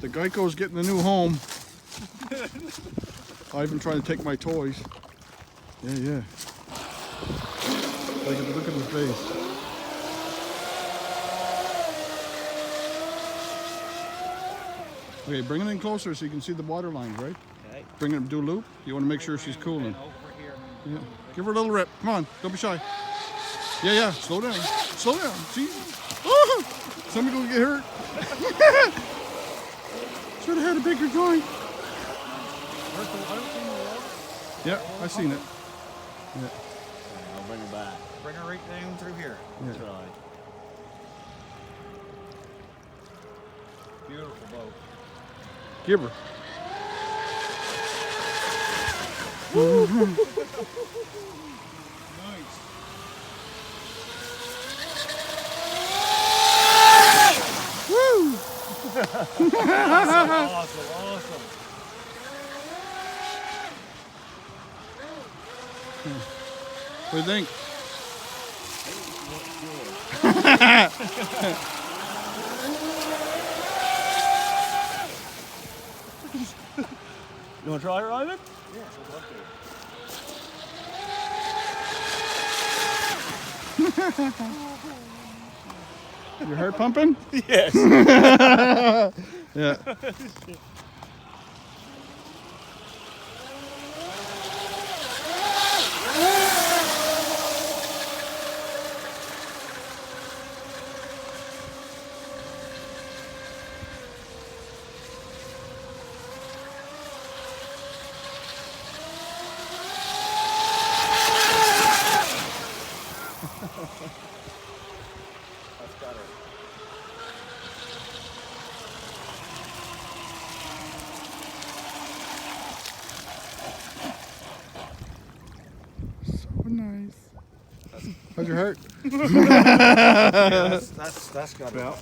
The Geico's getting a new home. Ivan trying to take my toys. Yeah. Look at his face. Okay, bring it in closer so you can see the water lines, right? Okay. Bring it, do a loop. You want to make sure she's cooling. Yeah. Give her a little rip. Come on, don't be shy. Yeah. Slow down. Slow down. See? Oh, somebody gonna get hurt. Should have had a bigger joint. Yeah, I seen it. Yeah. I'll bring her back. Bring her right down through here. Yeah. Try. Beautiful boat. Give her. Nice. Woo! Awesome. What do you think? You want to try her, Ivan? Yeah, I'd love to. Your heart pumping? Yes. Yeah. That's got her. So nice. How's your heart? Yeah, that's got her.